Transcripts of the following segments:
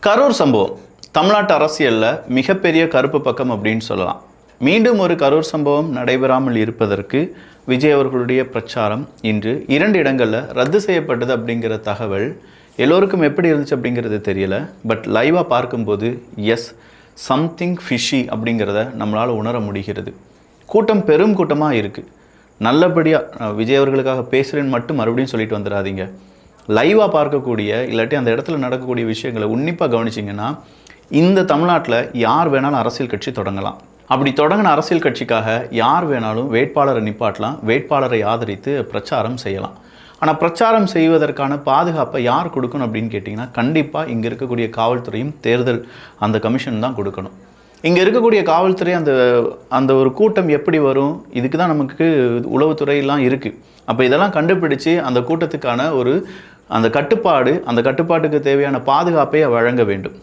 கரூர் சம்பவம் தமிழ்நாட்டு அரசியலில் மிகப்பெரிய கருப்பு பக்கம் அப்படின்னு சொல்லலாம். மீண்டும் ஒரு கரூர் சம்பவம் நடைபெறாமல் இருப்பதற்கு விஜய் அவர்களுடைய பிரச்சாரம் இன்று 2 இடங்களில் ரத்து செய்யப்பட்டது அப்படிங்கிற தகவல் எல்லோருக்கும் எப்படி இருந்துச்சு அப்படிங்கிறது தெரியல. பட் லைவாக பார்க்கும்போது எஸ் சம்திங் ஃபிஷி அப்படிங்கிறத நம்மளால் உணர முடிகிறது. கூட்டம் பெரும் கூட்டமாக இருக்குது. நல்லபடியாக விஜய் அவர்களுக்காக பேசுகிறேன்னு மட்டும் மறுபடியும் சொல்லிட்டு வந்துடாதீங்க. லைவாக பார்க்கக்கூடிய இல்லாட்டி அந்த இடத்துல நடக்கக்கூடிய விஷயங்களை உன்னிப்பாக கவனிச்சிங்கன்னா இந்த தமிழ்நாட்டில் யார் வேணாலும் அரசியல் கட்சி தொடங்கலாம். அப்படி தொடங்கின அரசியல் கட்சிக்காக யார் வேணாலும் வேட்பாளரை நிப்பாட்டலாம், வேட்பாளரை ஆதரித்து பிரச்சாரம் செய்யலாம். ஆனால் பிரச்சாரம் செய்வதற்கான பாதுகாப்பை யார் கொடுக்கணும் அப்படின்னு கேட்டிங்கன்னா கண்டிப்பாக இங்கே இருக்கக்கூடிய காவல்துறையும் தேர்தல் அந்த கமிஷன் தான் கொடுக்கணும். இங்கே இருக்கக்கூடிய காவல்துறை அந்த ஒரு கூட்டம் எப்படி வரும், இதுக்கு தான் நமக்கு உளவுத்துறையெல்லாம் இருக்குது. அப்போ இதெல்லாம் கண்டுபிடிச்சு அந்த கூட்டத்துக்கான அந்த கட்டுப்பாட்டுக்கு தேவையான பாதுகாப்பை வழங்க வேண்டும்.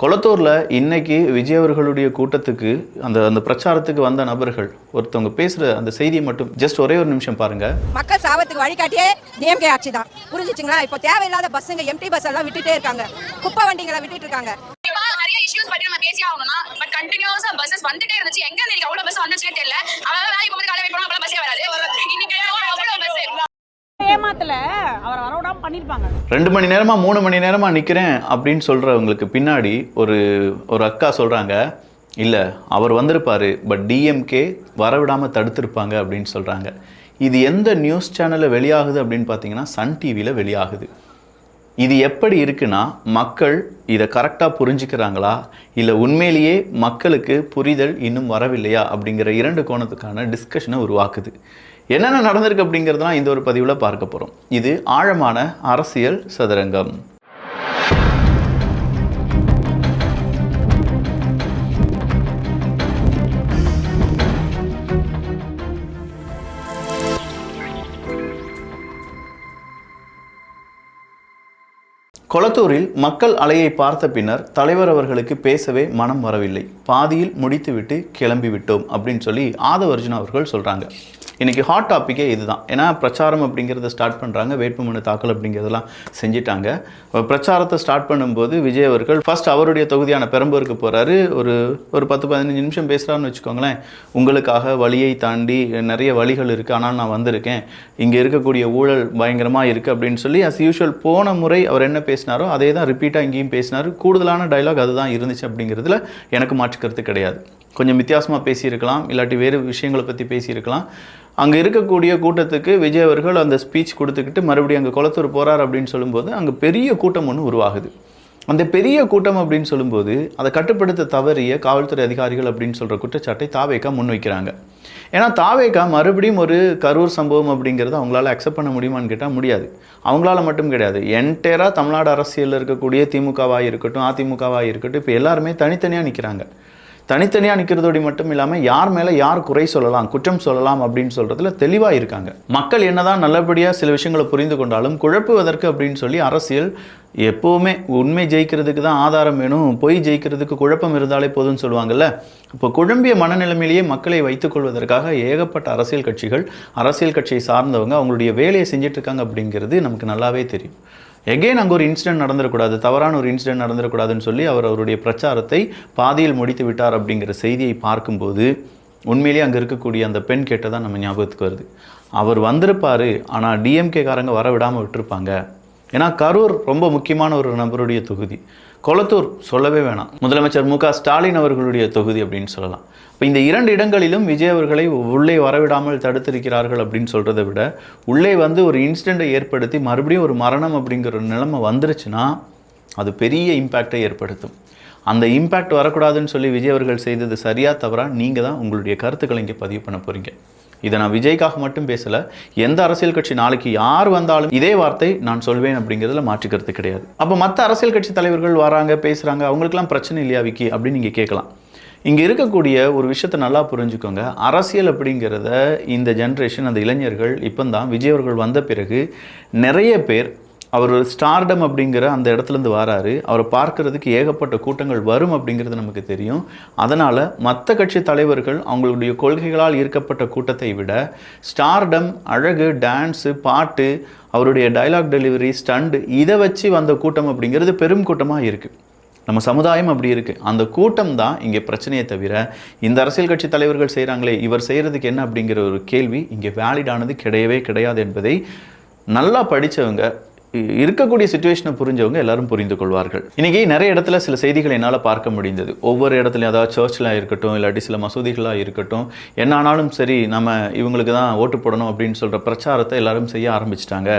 கொளத்தூரில் இன்னைக்கு விஜய் அவர்களுடைய கூட்டத்துக்கு அந்த பிரச்சாரத்துக்கு வந்த நபர்கள் ஒருத்தவங்க பேசுகிற அந்த செய்தியை மட்டும் ஜஸ்ட் ஒரே ஒரு நிமிஷம் பாருங்க. மக்கள் சாவத்துக்கு வழிகாட்டியே டிஎம்கே ஆட்சி தான், புரிஞ்சுச்சுங்களா? இப்போ தேவையில்லாத பஸ்ஸுங்க எம்டி பஸ் எல்லாம் விட்டுட்டே இருக்காங்க, குப்பை வண்டிகளை விட்டுட்டு இருக்காங்க. நிறைய இஷ்யூஸ் பத்தி நம்ம பேசி ஆகணும்னா பட் கண்டினியூஸா பஸ்ஸஸ் வந்துட்டே இருந்துச்சு. எங்க இருந்து அவ்வளவு பஸ் வந்துச்சுன்னு தெரியல. அதனால வேலைக்கு போகும்போது காலை வெயிட் பண்ணா அப்பலாம் பஸ்ஸே வராது. இன்னைக்கு அவ்வளவு பஸ் ஏமாத்தல அவர் வரவிடாம பண்ணிருப்பாங்க. 2 மணி நேரமா 3 மணி நேரமா நிக்கிறேன் அப்படின்னு சொல்றவங்களுக்கு பின்னாடி ஒரு அக்கா சொல்றாங்க, இல்ல அவர் வந்திருப்பாரு பட் டிஎம்கே வரவிடாம தடுத்திருப்பாங்க அப்படின்னு சொல்றாங்க. இது எந்த நியூஸ் சேனல்ல வெளியாகுது அப்படின்னு பார்த்தீங்கன்னா சன் டிவியில் வெளியாகுது. இது எப்படி இருக்குன்னா மக்கள் இதை கரெக்டாக புரிஞ்சுக்கிறாங்களா இல்லை உண்மையிலேயே மக்களுக்கு புரிதல் இன்னும் வரவில்லையா அப்படிங்கிற 2 கோணத்துக்கான டிஸ்கஷனை உருவாக்குது. என்னென்ன நடந்திருக்கு அப்படிங்கிறதுலாம் இந்த ஒரு பதிவில் பார்க்க போகிறோம். இது ஆழமான அரசியல் சதுரங்கம். கொளத்தூரில் மக்கள் அலையை பார்த்த பின்னர் தலைவர் அவர்களுக்கு பேசவே மனம் வரவில்லை, பாதியில் முடித்துவிட்டு கிளம்பி விட்டோம் அப்படின்னு சொல்லி ஆதவர்ஜுனா அவர்கள் சொல்கிறாங்க. இன்றைக்கி ஹாட் டாப்பிக்கே இதுதான். ஏன்னா பிரச்சாரம் அப்படிங்கிறத ஸ்டார்ட் பண்ணுறாங்க, வேட்புமனு தாக்கல் அப்படிங்கிறதெல்லாம் செஞ்சிட்டாங்க. பிரச்சாரத்தை ஸ்டார்ட் பண்ணும்போது விஜய் அவர்கள் ஃபர்ஸ்ட் அவருடைய தொகுதியான பெரம்பூருக்கு போகிறாரு. ஒரு 10-15 நிமிஷம் பேசுகிறான்னு வச்சுக்கோங்களேன். உங்களுக்காக வழியை தாண்டி நிறைய வழிகள் இருக்குது, ஆனால் நான் வந்திருக்கேன், இங்கே இருக்கக்கூடிய ஊழல் பயங்கரமாக இருக்குது அப்படின்னு சொல்லி அஸ் யூஷுவல் போன முறை அவர் என்ன பேசினாரோ அதே தான் ரிப்பீட்டாக இங்கேயும் பேசினார். கூடுதலான டைலாக் அதுதான் இருந்துச்சு அப்படிங்கிறதுல எனக்கு மாற்றுக்கிறது கிடையாது. கொஞ்சம் வித்தியாசமாக பேசியிருக்கலாம், இல்லாட்டி வேறு விஷயங்களை பற்றி பேசியிருக்கலாம். அங்கே இருக்கக்கூடிய கூட்டத்துக்கு விஜய் அவர்கள் அந்த ஸ்பீச் கொடுத்துக்கிட்டு மறுபடியும் அங்கே கொளத்தூர் போகிறார் அப்படின்னு சொல்லும்போது அங்கே பெரிய கூட்டம் ஒன்று உருவாகுது. அந்த பெரிய கூட்டம் அப்படின்னு சொல்லும்போது அதை கட்டுப்படுத்த தவறிய காவல்துறை அதிகாரிகள் அப்படின்னு சொல்கிற குற்றச்சாட்டை தாவேகா முன்வைக்கிறாங்க. ஏன்னா தாவேகா மறுபடியும் ஒரு கரூர் சம்பவம் அப்படிங்கிறத அவங்களால அக்செப்ட் பண்ண முடியுமான்னு கேட்டால் முடியாது. அவங்களால மட்டும் கிடையாது, என்டையராக தமிழ்நாடு அரசியலில் இருக்கக்கூடிய திமுகவாக இருக்கட்டும் அதிமுகவாக இருக்கட்டும் இப்போ எல்லாருமே தனித்தனியாக நிற்கிறாங்க. தனித்தனியாக நிற்கிறதோடு மட்டும் இல்லாமல் யார் மேலே யார் குறை சொல்லலாம், குற்றம் சொல்லலாம் அப்படின்னு சொல்கிறதுல தெளிவாக இருக்காங்க. மக்கள் என்னதான் நல்லபடியாக சில விஷயங்களை புரிந்து கொண்டாலும் குழப்புவதற்கு அப்படின்னு சொல்லி அரசியல் எப்போவுமே உண்மை ஜெயிக்கிறதுக்கு தான் ஆதாரம் வேணும், பொய் ஜெயிக்கிறதுக்கு குழப்பம் இருந்தாலே போதும்னு சொல்லுவாங்கள்ல. இப்போ குழம்பிய மனநிலைமையிலேயே மக்களை வைத்துக்கொள்வதற்காக ஏகப்பட்ட அரசியல் கட்சியை சார்ந்தவங்க அவங்களுடைய வேலையை செஞ்சிட்ருக்காங்க அப்படிங்கிறது நமக்கு நல்லாவே தெரியும். எகெயின் அங்கே ஒரு இன்சிடென்ட் நடந்துடக்கூடாது, தவறான ஒரு இன்சிடென்ட் நடந்துடக்கூடாதுன்னு சொல்லி அவருடைய பிரச்சாரத்தை பாதியில் முடித்து விட்டார் அப்படிங்கிற செய்தியை பார்க்கும்போது உண்மையிலேயே அங்கே இருக்கக்கூடிய அந்த பெண் கேட்டதான் நம்ம ஞாபகத்துக்கு வருது. அவர் வந்திருப்பார், ஆனால் டிஎம்கே காரங்க வர விடாமல் விட்டுருப்பாங்க. ஏன்னா கரூர் ரொம்ப முக்கியமான ஒரு நபருடைய தொகுதி. கொளத்தூர் சொல்லவே வேணாம், முதலமைச்சர் மு.க. ஸ்டாலின் அவர்களுடைய தொகுதி அப்படின்னு சொல்லலாம். இப்போ இந்த 2 இடங்களிலும் விஜய் அவர்களை உள்ளே வரவிடாமல் தடுத்திருக்கிறார்கள் அப்படின்னு சொல்கிறத விட உள்ளே வந்து ஒரு இன்சிடெண்ட்டை ஏற்படுத்தி மறுபடியும் ஒரு மரணம் அப்படிங்கிற ஒரு நிலைமை வந்துருச்சுன்னா அது பெரிய இம்பேக்டை ஏற்படுத்தும். அந்த இம்பேக்ட் வரக்கூடாதுன்னு சொல்லி விஜய் அவர்கள் செய்தது சரியாக தவறா நீங்கள் தான் உங்களுடைய கருத்துக்களை இங்கே பதிவு பண்ண போகிறீங்க. இதை நான் விஜய்க்காக மட்டும் பேசலை, எந்த அரசியல் கட்சி நாளைக்கு யார் வந்தாலும் இதே வார்த்தை நான் சொல்வேன் அப்படிங்கிறதுல மாற்றுக்கிறது கிடையாது. அப்போ மற்ற அரசியல் கட்சி தலைவர்கள் வராங்க பேசுகிறாங்க, அவங்களுக்குலாம் பிரச்சனை இல்லையா விக்கி அப்படின்னு நீங்கள் கேட்கலாம். இங்கே இருக்கக்கூடிய ஒரு விஷயத்தை நல்லா புரிஞ்சுக்கோங்க. அரசியல் அப்படிங்கிறத இந்த ஜென்ரேஷன் அந்த இளைஞர்கள் இப்போ தான் விஜய் அவர்கள் வந்த பிறகு நிறைய பேர் அவர் ஒரு ஸ்டார்டம் அப்படிங்கிற அந்த இடத்துலேருந்து வராரு, அவரை பார்க்கறதுக்கு ஏகப்பட்ட கூட்டங்கள் வரும் அப்படிங்கிறது நமக்கு தெரியும். அதனால் மற்ற கட்சி தலைவர்கள் அவங்களுடைய கொள்கைகளால் ஈர்க்கப்பட்ட கூட்டத்தை விட ஸ்டார்டம், அழகு, டான்ஸு, பாட்டு, அவருடைய டைலாக் டெலிவரி, ஸ்டண்ட் இதை வச்சு வந்த கூட்டம் அப்படிங்கிறது பெரும் கூட்டமாக இருக்குது. நம்ம சமுதாயம் அப்படி இருக்குது. அந்த கூட்டம் தான் இங்கே பிரச்சனையை தவிர இந்த அரசியல் கட்சி தலைவர்கள் செய்கிறாங்களே இவர் செய்கிறதுக்கு என்ன அப்படிங்கிற ஒரு கேள்வி இங்கே வேலிடானது கிடையவே கிடையாது என்பதை நல்லா படித்தவங்க, இருக்கக்கூடிய சுச்சுவேஷனை புரிஞ்சவங்க எல்லாரும் புரிந்து கொள்வார்கள். இன்றைக்கி நிறைய இடத்துல சில செய்திகள் என்னால் பார்க்க முடிந்தது. ஒவ்வொரு இடத்துலையும், அதாவது சர்ச்சில் இருக்கட்டும், இல்லாட்டி சில மசூதிகளாக இருக்கட்டும், என்ன ஆனாலும் சரி நம்ம இவங்களுக்கு தான் ஓட்டு போடணும் அப்படின்னு சொல்கிற பிரச்சாரத்தை எல்லாரும் செய்ய ஆரம்பிச்சிட்டாங்க.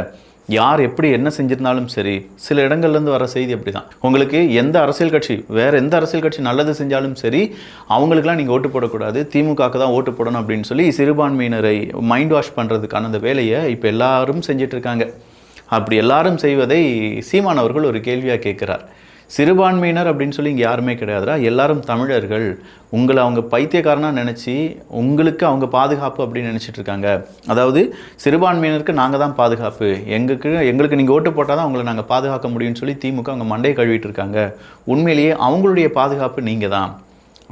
யார் எப்படி என்ன செஞ்சிருந்தாலும் சரி, சில இடங்கள்லேருந்து வர செய்தி அப்படி தான். உங்களுக்கு எந்த அரசியல் கட்சி, வேறு எந்த அரசியல் கட்சி நல்லது செஞ்சாலும் சரி, அவங்களுக்குலாம் நீங்கள் ஓட்டு போடக்கூடாது, திமுகவுக்கு தான் ஓட்டு போடணும் அப்படின்னு சொல்லி சிறுபான்மையினரை மைண்ட் வாஷ் பண்ணுறதுக்கான அந்த வேலையை இப்போ எல்லாரும் செஞ்சிட்ருக்காங்க. அப்படி எல்லாரும் செய்வதை சீமான் அவர்கள் ஒரு கேள்வியாக கேட்குறார். சிறுபான்மையினர் அப்படின்னு சொல்லி இங்கே யாருமே கிடையாதுரா, எல்லாரும் தமிழர்கள், உங்களை அவங்க பைத்தியக்காரனாக நினச்சி உங்களுக்கு அவங்க பாதுகாப்பு அப்படின்னு நினச்சிட்டு இருக்காங்க. அதாவது சிறுபான்மையினருக்கு நாங்கள் தான் பாதுகாப்பு, எங்களுக்கு நீங்கள் ஓட்டு போட்டால் தான் உங்களை நாங்கள் பாதுகாக்க முடியும்னு சொல்லி திமுக அவங்க மண்டையை கழுவிட்டு இருக்காங்க. உண்மையிலேயே அவங்களுடைய பாதுகாப்பு நீங்கள் தான்.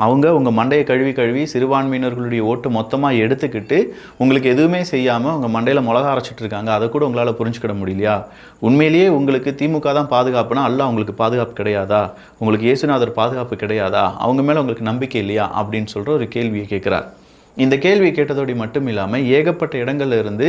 அவங்க உங்கள் மண்டையை கழுவி சிறுபான்மையினர்களுடைய ஓட்டு மொத்தமாக எடுத்துக்கிட்டு உங்களுக்கு எதுவுமே செய்யாமல் உங்கள் மண்டையில் மிளகா அரைச்சிட்டு இருக்காங்க. அதை கூட உங்களால் புரிஞ்சுக்கிட முடியலையா? உண்மையிலேயே உங்களுக்கு திமுக தான் பாதுகாப்புனா அல்ல உங்களுக்கு பாதுகாப்பு கிடையாதா? உங்களுக்கு இயேசுநாதர் பாதுகாப்பு கிடையாதா? அவங்க மேலே உங்களுக்கு நம்பிக்கை இல்லையா அப்படின்னு சொல்கிற ஒரு கேள்வியை கேட்குறார். இந்த கேள்வியை கேட்டதோடு மட்டும் இல்லாமல் ஏகப்பட்ட இடங்கள்ல இருந்து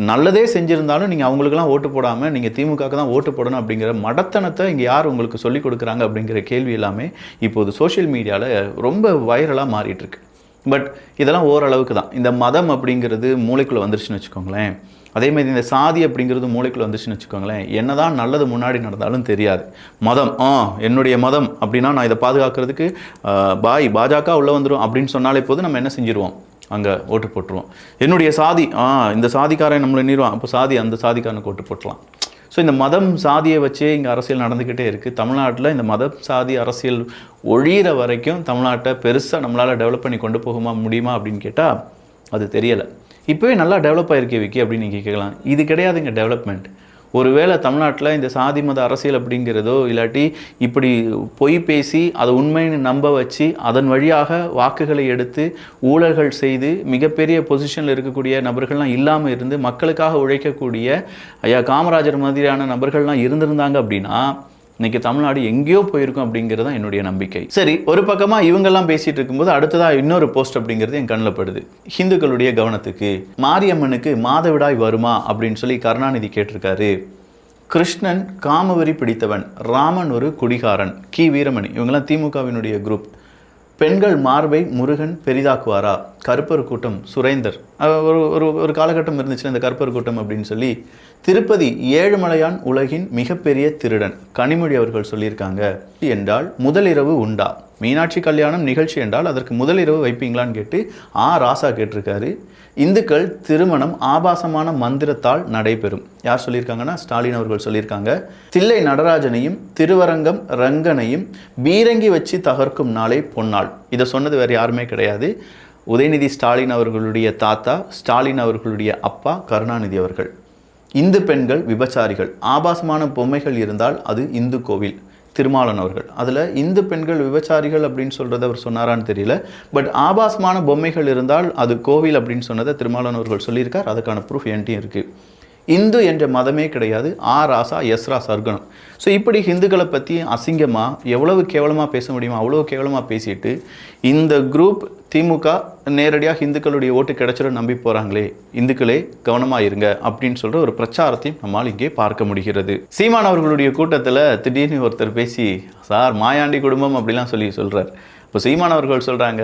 நல்லதே செஞ்சுருந்தாலும் நீங்கள் அவங்களுக்கெல்லாம் ஓட்டு போடாமல் நீங்கள் திமுகவுக்கு தான் ஓட்டு போடணும் அப்படிங்கிற மடத்தனத்தை இங்கே யார் உங்களுக்கு சொல்லிக் கொடுக்குறாங்க அப்படிங்கிற கேள்வி எல்லாமே இப்போது சோஷியல் மீடியாவில் ரொம்ப வைரலாக மாறிட்டுருக்கு. பட் இதெல்லாம் ஓரளவுக்கு தான். இந்த மதம் அப்படிங்கிறது மூளைக்குள்ளே வந்துருச்சுன்னு வச்சுக்கோங்களேன். அதேமாதிரி இந்த சாதி அப்படிங்கிறது மூளைக்குள்ளே வந்துச்சுன்னு வச்சுக்கோங்களேன், என்னதான் நல்லது முன்னாடி நடந்தாலும் தெரியாது. மதம், என்னுடைய மதம் அப்படின்னா நான் இதை பாதுகாக்கிறதுக்கு பாஜக உள்ளே வந்துடும் அப்படின்னு சொன்னாலே போது நம்ம என்ன செஞ்சிருவோம், அங்கே ஓட்டு போட்டுருவோம். என்னுடைய சாதி, இந்த சாதிக்காரன் நம்மளை எண்ணிடுவான், அப்போ அந்த சாதிக்காரனுக்கு ஓட்டு போட்டலாம். ஸோ இந்த மதம் சாதியை வச்சே இங்கே அரசியல் நடந்துக்கிட்டே இருக்குது. தமிழ்நாட்டில் இந்த மதம் சாதி அரசியல் ஒழிகிற வரைக்கும் தமிழ்நாட்டை பெருசாக நம்மளால் டெவலப் பண்ணி கொண்டு போக முடியுமா அப்படின்னு கேட்டால் அது தெரியலை. இப்போவே நல்லா டெவலப் ஆகிருக்கே விக்கி அப்படின்னு நீங்கள் கேட்கலாம். இது கிடையாதுங்க டெவலப்மெண்ட். ஒருவேளை தமிழ்நாட்டில் இந்த சாதி மத அரசியல் அப்படிங்கிறதோ இல்லாட்டி இப்படி பொய் பேசி அதை உண்மைன்னு நம்ப வச்சு அதன் வழியாக வாக்குகளை எடுத்து ஊழல்கள் செய்து மிகப்பெரிய பொசிஷனில் இருக்கக்கூடிய நபர்கள்லாம் இல்லாமல் இருந்து மக்களுக்காக உழைக்கக்கூடிய ஐயா காமராஜர் மாதிரியான நபர்கள்லாம் இருந்திருந்தாங்க அப்படின்னா இன்றைக்கி தமிழ்நாடு எங்கேயோ போயிருக்கும் அப்படிங்கிறது தான் என்னுடைய நம்பிக்கை. சரி, ஒரு பக்கமாக இவங்கெல்லாம் பேசிகிட்டு இருக்கும்போது அடுத்ததாக இன்னொரு போஸ்ட் அப்படிங்கிறது என் கண்ணில் படுது. ஹிந்துக்களுடைய கவனத்துக்கு, மாரியம்மனுக்கு மாதவிடாய் வருமா அப்படின்னு சொல்லி கருணாநிதி கேட்டிருக்காரு. கிருஷ்ணன் காமவெறி பிடித்தவன், ராமன் ஒரு குடிகாரன், கி வீரமணி, இவங்கெல்லாம் திமுகவினுடைய குரூப். பெண்கள் மார்பை முருகன் பெரிதாக்குவாரா? கருப்பர் கூட்டம் சுரேந்தர், ஒரு காலகட்டம் இருந்துச்சுன்னா இந்த கருப்பர் கூட்டம் அப்படின்னு சொல்லி. திருப்பதி ஏழுமலையான் உலகின் மிகப்பெரிய திருடன், கனிமொழி அவர்கள் சொல்லியிருக்காங்க. என்றால் முதலிரவு உண்டா? மீனாட்சி கல்யாணம் நிகழ்ச்சி என்றால் அதற்கு முதலிரவு வைப்பீங்களான்னு கேட்டு ராசா கேட்டிருக்காரு. இந்துக்கள் திருமணம் ஆபாசமான மந்திரத்தால் நடைபெறும். யார் சொல்லியிருக்காங்கன்னா ஸ்டாலின் அவர்கள் சொல்லியிருக்காங்க. தில்லை நடராஜனையும் திருவரங்கம் ரங்கனையும் பீரங்கி வச்சு தகர்க்கும் நாளே பொன்னாள். இதை சொன்னது வேறு யாருமே கிடையாது, உதயநிதி ஸ்டாலின் அவர்களுடைய தாத்தா, ஸ்டாலின் அவர்களுடைய அப்பா கருணாநிதி அவர்கள். இந்து பெண்கள் விபச்சாரிகள், ஆபாசமான பொம்மைகள் இருந்தால் அது இந்து கோவில், திருமாவளவன் அவர்கள். அதில் இந்து பெண்கள் விபச்சாரிகள் அப்படின்னு சொல்கிறத அவர் சொன்னாரான்னு தெரியல. பட் ஆபாசமான பொம்மைகள் இருந்தால் அது கோவில் அப்படின்னு சொன்னதை திருமாவளவன் அவர்கள் சொல்லியிருக்கார். அதுக்கான ப்ரூஃப் என்கிட்டயும் இருக்குது. இந்து என்ற மதமே கிடையாது, ராசா எஸ்ரா சர்க்கனம். ஸோ இப்படி ஹிந்துக்களை பற்றி அசிங்கமாக எவ்வளவு கேவலமாக பேச முடியுமோ அவ்வளோ கேவலமாக பேசிட்டு இந்த குரூப் திமுக நேரடியாக இந்துக்களுடைய ஓட்டு கிடைச்சிடும் நம்பி போகிறாங்களே, இந்துக்களே கவனமாக இருங்க அப்படின்னு சொல்கிற ஒரு பிரச்சாரத்தையும் நம்மால் இங்கே பார்க்க முடிகிறது. சீமான் அவர்களுடைய கூட்டத்தில் திடீர்னு ஒருத்தர் பேசி சார் மாயாண்டி குடும்பம் அப்படிலாம் சொல்கிறார். இப்போ சீமான் அவர்கள் சொல்கிறாங்க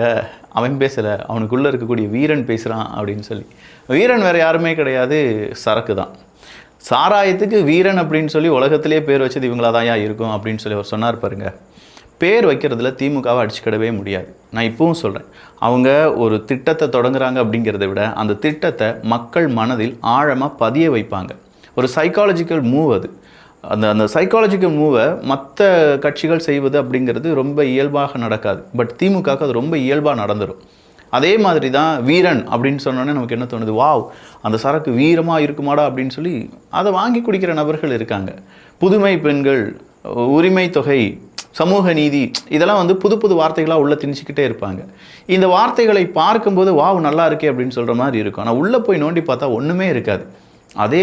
அவன் பேசலை, அவனுக்குள்ளே இருக்கக்கூடிய வீரன் பேசுகிறான் அப்படின்னு சொல்லி. வீரன் வேறு யாருமே கிடையாது, சரக்கு தான். சாராயத்துக்கு வீரன் அப்படின்னு சொல்லி உலகத்திலே பேர் வச்சது இவங்களாக தான் இருக்கும் அப்படின்னு சொல்லி அவர் சொன்னார் பாருங்க. பேர் வைக்கிறதுல திமுகவை அடிச்சுக்கிடவே முடியாது. நான் இப்பவும் சொல்கிறேன், அவங்க ஒரு திட்டத்தை தொடங்குறாங்க அப்படிங்கிறத விட அந்த திட்டத்தை மக்கள் மனதில் ஆழமாக பதிய வைப்பாங்க. ஒரு சைக்காலஜிக்கல் மூவ் அது. அந்த சைக்காலஜிக்கல் மூவை மற்ற கட்சிகள் செய்வது அப்படிங்கிறது ரொம்ப இயல்பாக நடக்காது. பட் திமுகவுக்கு அது ரொம்ப இயல்பாக நடந்துடும். அதே மாதிரி தான் வீரன் அப்படின்னு சொன்னோன்னே நமக்கு என்ன தோணுது, வாவ் அந்த சரக்கு வீரமாக இருக்குமாடா அப்படின்னு சொல்லி அதை வாங்கி குடிக்கிற நபர்கள் இருக்காங்க. புதுமை பெண்கள், உரிமை தொகை, சமூக நீதி, இதெல்லாம் புது புது வார்த்தைகளாக உள்ளே திணிச்சிக்கிட்டே இருப்பாங்க. இந்த வார்த்தைகளை பார்க்கும்போது வாவ் நல்லா இருக்கே அப்படின்னு சொல்கிற மாதிரி இருக்கும். ஆனால் உள்ளே போய் நோண்டி பார்த்தா ஒன்றுமே இருக்காது. அதே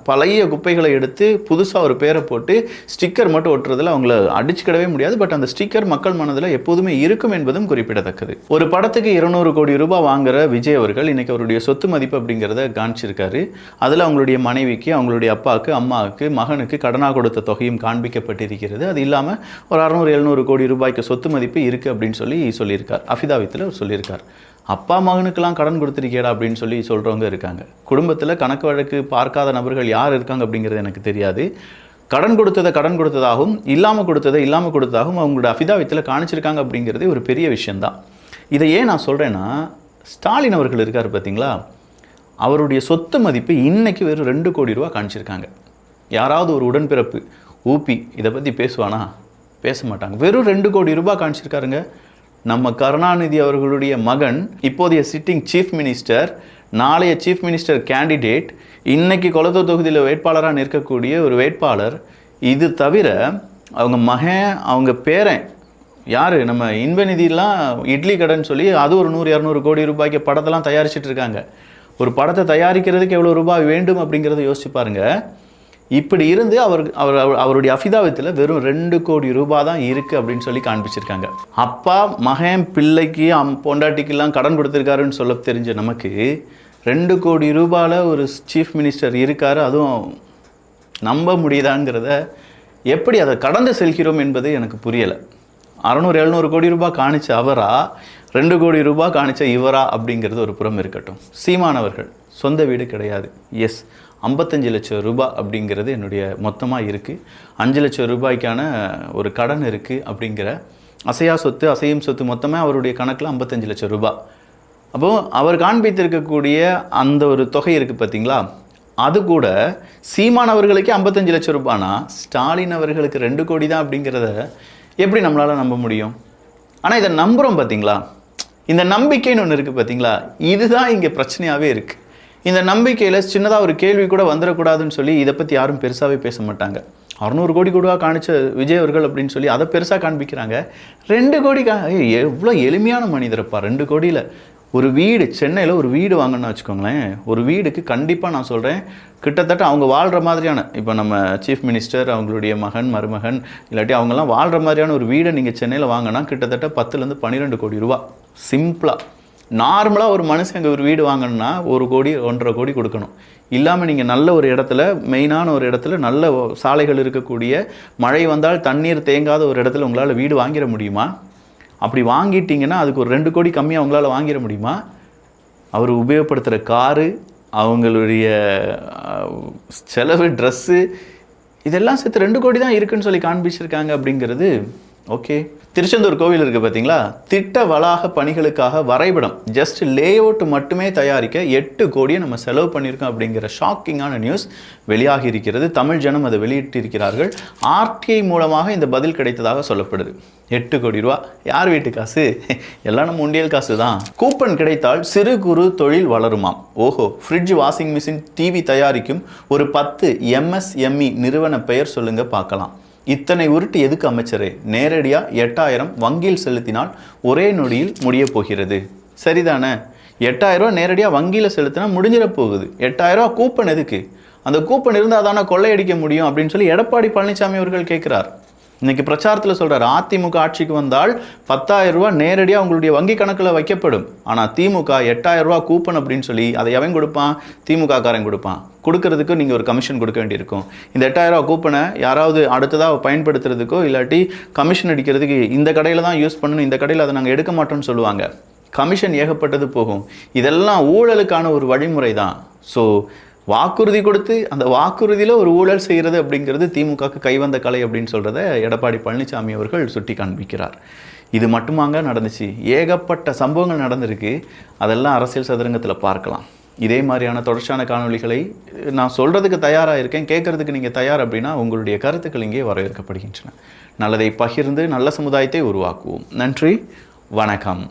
பழைய குப்பைகளை எடுத்து புதுசாக ஒரு பேரை போட்டு ஸ்டிக்கர் மட்டும் ஒட்டுறதுல அவங்கள அடிச்சுக்கிடவே முடியாது. பட் அந்த ஸ்டிக்கர் மக்கள் மனதில் எப்போதுமே இருக்கும் என்பதும் குறிப்பிடத்தக்கது. ஒரு படத்துக்கு 200 கோடி ரூபாய் வாங்குற விஜய் அவர்கள் இன்னைக்கு அவருடைய சொத்து மதிப்பு அப்படிங்கிறத காண்பிச்சிருக்காரு. அதில் அவங்களுடைய மனைவிக்கு, அவங்களுடைய அப்பாவுக்கு, அம்மாவுக்கு, மகனுக்கு கடனாக கொடுத்த தொகையும் காண்பிக்கப்பட்டிருக்கிறது. அது இல்லாமல் ஒரு 600-700 கோடி ரூபாய்க்கு சொத்து மதிப்பு இருக்குது அப்படின்னு சொல்லியிருக்கார். அஃபிதாவித்தில் அவர் சொல்லியிருக்கார். அப்பா மகனுக்கெல்லாம் கடன் கொடுத்துருக்கேடா அப்படின்னு சொல்கிறவங்க இருக்காங்க. குடும்பத்தில் கணக்கு வழக்கு பார்க்காத நபர்கள் யார் இருக்காங்க அப்படிங்கிறது எனக்கு தெரியாது. கடன் கொடுத்ததாகவும் இல்லாமல் கொடுத்ததாகவும் அவங்களோட அஃபிதாவித்தில் காணிச்சிருக்காங்க அப்படிங்கிறது ஒரு பெரிய விஷயந்தான். இதை ஏன் நான் சொல்கிறேன்னா, ஸ்டாலின் அவர்கள் இருக்கார் பார்த்தீங்களா, அவருடைய சொத்து மதிப்பு இன்னைக்கு வெறும் 2 கோடி ரூபா காணிச்சிருக்காங்க. யாராவது ஒரு உடன்பிறப்பு ஊபி இதை பற்றி பேசுவானா? பேச மாட்டாங்க. வெறும் 2 கோடி ரூபாய் காணிச்சிருக்காருங்க. நம்ம கருணாநிதி அவர்களுடைய மகன், இப்போதைய சிட்டிங் சீஃப் மினிஸ்டர், நாளைய சீஃப் மினிஸ்டர் கேண்டிடேட், இன்னைக்கு கொளத்தூர் தொகுதியில் வேட்பாளராக நிற்கக்கூடிய ஒரு வேட்பாளர். இது தவிர அவங்க மகன், அவங்க பேரன் யார், நம்ம இன்பநிதியெலாம் இட்லி கடைன்னு சொல்லி அது ஒரு 100-200 கோடி ரூபாய்க்கு படத்தெல்லாம் தயாரிச்சிட்டு இருக்காங்க. ஒரு படத்தை தயாரிக்கிறதுக்கு எவ்வளோ ரூபாய் வேண்டும் அப்படிங்கிறத யோசிச்சு பாருங்கள். இப்படி இருந்து அவருடைய அஃபிதாவித்தில் வெறும் 2 கோடி ரூபாய் தான் இருக்குது அப்படின்னு சொல்லி காண்பிச்சிருக்காங்க. அப்பா மகன் பிள்ளைக்கு பொண்டாட்டிக்கெல்லாம் கடன் கொடுத்துருக்காருன்னு சொல்ல தெரிஞ்ச நமக்கு 2 கோடி ரூபாயில் ஒரு சீஃப் மினிஸ்டர் இருக்கார். அதுவும் நம்ப முடியுதாங்கிறத, எப்படி அதை கடந்து செல்கிறோம் என்பது எனக்கு புரியலை. 600-700 கோடி ரூபாய் காணிச்ச அவரா, 2 கோடி ரூபாய் காணிச்ச இவரா அப்படிங்கிறது ஒரு புறம் இருக்கட்டும். சீமானவர்கள் சொந்த வீடு கிடையாது. எஸ், 55 லட்சம் ரூபாய் அப்படிங்கிறது என்னுடைய மொத்தமாக இருக்குது. 5 லட்சம் ரூபாய்க்கான ஒரு கடன் இருக்குது அப்படிங்கிற அசையும் சொத்து மொத்தமாக அவருடைய கணக்கில் 55 லட்சம் ரூபாய். அப்போது அவர் காண்பித்திருக்கக்கூடிய அந்த ஒரு தொகை இருக்குது பார்த்தீங்களா, அது கூட சீமான் அவர்களுக்கே 55 லட்சம் ரூபானா ஸ்டாலின் அவர்களுக்கு 2 கோடி தான் அப்படிங்கிறத எப்படி நம்மளால் நம்ப முடியும்? ஆனால் இதை நம்புகிறோம் பார்த்தீங்களா, இந்த நம்பிக்கைன்னு ஒன்று இருக்குது பார்த்தீங்களா, இதுதான் இங்கே பிரச்சனையாகவே இருக்குது. இந்த நம்பிக்கையில் சின்னதாக ஒரு கேள்வி கூட வந்துடக்கூடாதுன்னு சொல்லி இதை பற்றி யாரும் பெருசாகவே பேச மாட்டாங்க. 600 கோடி கூட காணிச்ச விஜய் அவர்கள் அப்படின்னு சொல்லி அதை பெருசாக காண்பிக்கிறாங்க. 2 கோடி எவ்வளோ எளிமையான மனிதரப்பா. 2 கோடியில் ஒரு வீடு, சென்னையில் ஒரு வீடு வாங்கணும்னு வச்சுக்கோங்களேன். ஒரு வீடுக்கு கண்டிப்பாக நான் சொல்கிறேன், கிட்டத்தட்ட அவங்க வாழ்கிற மாதிரியான, இப்போ நம்ம சீஃப் மினிஸ்டர், அவங்களுடைய மகன், மருமகன், இல்லாட்டி அவங்கெல்லாம் வாழ்கிற மாதிரியான ஒரு வீடை நீங்கள் சென்னையில் வாங்கினா கிட்டத்தட்ட 10 to 12 கோடி ரூபா. சிம்பிளாக நார்மலாக ஒரு மனுஷன் அங்கே ஒரு வீடு வாங்கணும்னா 1 கோடி 1.5 கோடி கொடுக்கணும். இல்லாமல் நீங்கள் நல்ல ஒரு இடத்துல, மெயினான ஒரு இடத்துல, நல்ல சாலைகள் இருக்கக்கூடிய, மழை வந்தால் தண்ணீர் தேங்காத ஒரு இடத்துல உங்களால் வீடு வாங்கிட முடியுமா? அப்படி வாங்கிட்டீங்கன்னா அதுக்கு ஒரு 2 கோடி கம்மியாக உங்களால் வாங்கிட முடியுமா? அவர் உபயோகப்படுத்துகிற காரு, அவங்களுடைய செலவு, ட்ரெஸ்ஸு, இதெல்லாம் சேர்த்து 2 கோடி தான் இருக்குன்னு சொல்லி காண்பிச்சிருக்காங்க அப்படிங்கிறது ஓகே. திருச்செந்தூர் கோவில் இருக்குது பார்த்தீங்களா, திட்ட வளாக பணிகளுக்காக வரைபடம், ஜஸ்ட் லே அவுட் மட்டுமே தயாரிக்க 8 கோடியை நம்ம செலவு பண்ணியிருக்கோம் அப்படிங்கிற ஷாக்கிங்கான நியூஸ் வெளியாகி இருக்கிறது. தமிழ் ஜனம் அதை வெளியிட்டிருக்கிறார்கள். ஆர்டிஐ மூலமாக இந்த பதில் கிடைத்ததாக சொல்லப்படுது. 8 கோடி ரூபா யார் வீட்டு காசு? எல்லாம் நம்ம உண்டியல் காசு தான். கூப்பன் கிடைத்தால் சிறு குறு தொழில் வளருமாம். ஓஹோ, ஃப்ரிட்ஜ், வாஷிங் மிஷின், டிவி தயாரிக்கும் ஒரு 10 MSME நிறுவன பெயர் சொல்லுங்க பார்க்கலாம். இத்தனை உருட்டு எதுக்கு அமைச்சரே? நேரடியாக 8000 வங்கியில் செலுத்தினால் ஒரே நொடியில் முடிய போகிறது. சரிதானே? 8000 ரூபா நேரடியாக வங்கியில் செலுத்தினா முடிஞ்சிட போகுது. 8000 ரூபா கூப்பன் எதுக்கு? அந்த கூப்பன் இருந்தால் தானே கொள்ளையடிக்க முடியும் அப்படின்னு சொல்லி எடப்பாடி பழனிசாமி அவர்கள் கேட்குறார். இன்னைக்கு பிரச்சாரத்தில் சொல்கிறார், அதிமுக ஆட்சிக்கு வந்தால் 10,000 ரூபா நேரடியாக உங்களுடைய வங்கி கணக்கில் வைக்கப்படும். ஆனால் திமுக 8000 ரூபா கூப்பன் அப்படின்னு சொல்லி அதை எவன் கொடுப்பான்? திமுக காரன் கொடுப்பான். கொடுக்கறதுக்கு நீங்கள் ஒரு கமிஷன் கொடுக்க வேண்டியிருக்கும். இந்த 8000 ரூபா கூப்பனை யாராவது அடுத்ததாக பயன்படுத்துறதுக்கோ இல்லாட்டி கமிஷன் அடிக்கிறதுக்கு இந்த கடையில் தான் யூஸ் பண்ணணும், இந்த கடையில் அதை நாங்கள் எடுக்க மாட்டோம்னு சொல்லுவாங்க. கமிஷன் ஏகப்பட்டது போகும். இதெல்லாம் ஊழலுக்கான ஒரு வழிமுறை தான். ஸோ வாக்குறுதி கொடுத்து அந்த வாக்குறுதியில் ஒரு ஊழல் செய்கிறது அப்படிங்கிறது திமுகவுக்கு கைவந்த கலை அப்படின்னு சொல்கிறத எடப்பாடி பழனிசாமி அவர்கள் சுட்டி காண்பிக்கிறார். இது மட்டுமாங்க நடந்துச்சு? ஏகப்பட்ட சம்பவங்கள் நடந்திருக்கு. அதெல்லாம் அரசியல் சதுரங்கத்தில் பார்க்கலாம். இதே மாதிரியான தொடர்ச்சியான காணொளிகளை நான் சொல்கிறதுக்கு தயாராக இருக்கேன். கேட்குறதுக்கு நீங்கள் தயார் அப்படின்னா உங்களுடைய கருத்துக்கள் இங்கே வரவேற்கப்படுகின்றன. நல்லதை பகிர்ந்து நல்ல சமுதாயத்தை உருவாக்குவோம். நன்றி, வணக்கம்.